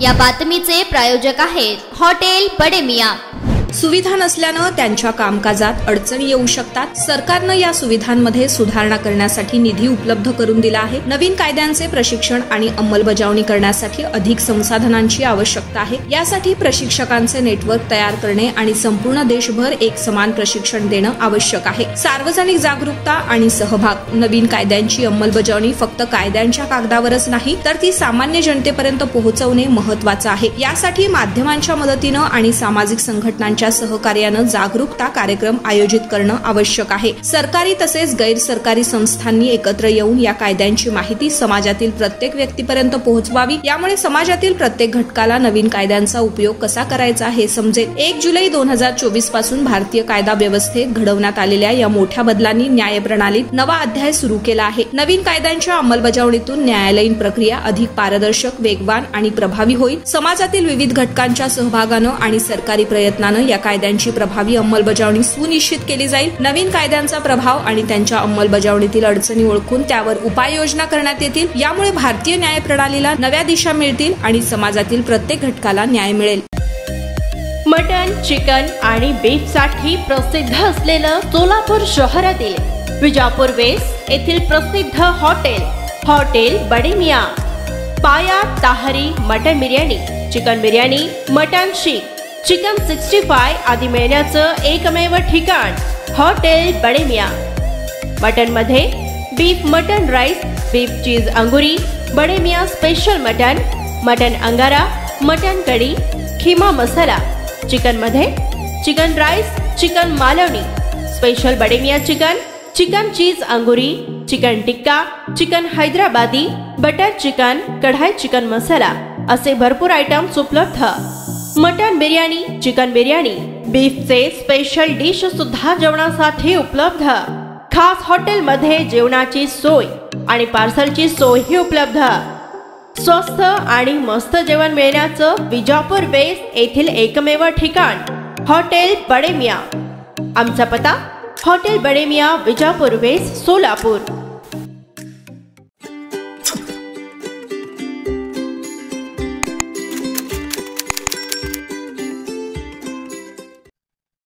या बातमीचे प्रायोजक आहेत हॉटेल बडे मियां। सुविधा नसल्याने त्यांच्या कामकाजात अडचणी येऊ शकतात। सरकारने या सुविधांमध्ये सुधारणा करण्यासाठी निधी उपलब्ध करून दिला आहे। नवीन कायद्यांचे प्रशिक्षण आणि अंमलबजावणी करण्यासाठी अधिक संसाधनांची आवश्यकता आहे। यासाठी प्रशिक्षकांचे नेटवर्क तयार करणे आणि संपूर्ण देशभर एक समान प्रशिक्षण देणे आवश्यक आहे। सार्वजनिक जागरूकता आणि सहभाग। नवीन कायद्यांची अंमलबजावणी फक्त कायद्यांच्या कागदावरच नाही तर ती सामान्य जनतेपर्यंत पोहोचवणे महत्त्वाचे आहे। यासाठी माध्यमांच्या मदतीने आणि सामाजिक संघटनांच्या सहकार्याने जागरूकता कार्यक्रम आयोजित करणे आवश्यक आहे। सरकारी तसेच गैर सरकारी संस्थांनी एकत्र येऊन या कायद्यांची माहिती समाजातील प्रत्येक व्यक्तीपर्यंत पोहोचवावी। यामुळे समाजातील प्रत्येक घटकाला नवीन कायद्यांचा उपयोग कसा करायचा हे समजेल। 1 जुलै 2024 पासून भारतीय कायदा व्यवस्थेत घडवण्यात आलेल्या या मोठ्या बदलांनी न्याय प्रणालीत नवा अध्याय सुरू केला आहे। नवीन कायद्यांच्या अंमलबजावणीतून न्यायालयीन प्रक्रिया अधिक पारदर्शक, वेगवान आणि प्रभावी होईल। समाजातील विविध घटकांच्या सहभागाने आणि सरकारी प्रयत्नाने या कायद्यांची प्रभावी अंमलबजावणी सुनिश्चित केली जाईल। नवीन कायद्यांचा प्रभाव आणि त्यांच्या अंमलबजावणीतील अडचणी ओळखून त्यावर उपाययोजना करण्यात येतील। यामुळे भारतीय न्याय प्रणालीला नव्या दिशा मिळतील आणि समाजातील प्रत्येक घटकाला न्याय मिळेल। मटन, चिकन आणि बीफ साठी प्रसिद्ध असलेलं सोलापूर शहरातील विजापूर वेस्ट येथील प्रसिद्ध हॉटेल बडे मियां। पाया ताहरी mutton biryani, chicken biryani, mutton seekh, chicken 65 आदी मिळण्याचं एकमेव ठिकाण हॉटेल बडे मियां। मटन मध्ये beef mutton rice, beef cheese अंगुरी, Bade Miyan special mutton, mutton अंगारा, मटन कढी, खीमा मसाला। चिकन मध्ये chicken rice, chicken Malvani, special Bade Miyan chicken, chicken cheese अंगुरी, chicken tikka, chicken Hyderabadi, butter chicken, kadhai chicken masala असे भरपूर आयटम्स उपलब्ध। मटन बिर्याणी, चिकन बिर्याणी, बीफचे स्पेशल डिश सुद्धा जेवणासाठी उपलब्ध। खास हॉटेलमध्ये जेवणाची सोय आणि पार्सलची सोयही उपलब्ध। स्वस्त आणि मस्त जेवण मिळण्याचं विजापूर वेस्ट येथील एकमेव ठिकाण हॉटेल बडे मियां। आमचा पत्ता हॉटेल बडे मियां, विजापूर वेस्ट, सोलापूर।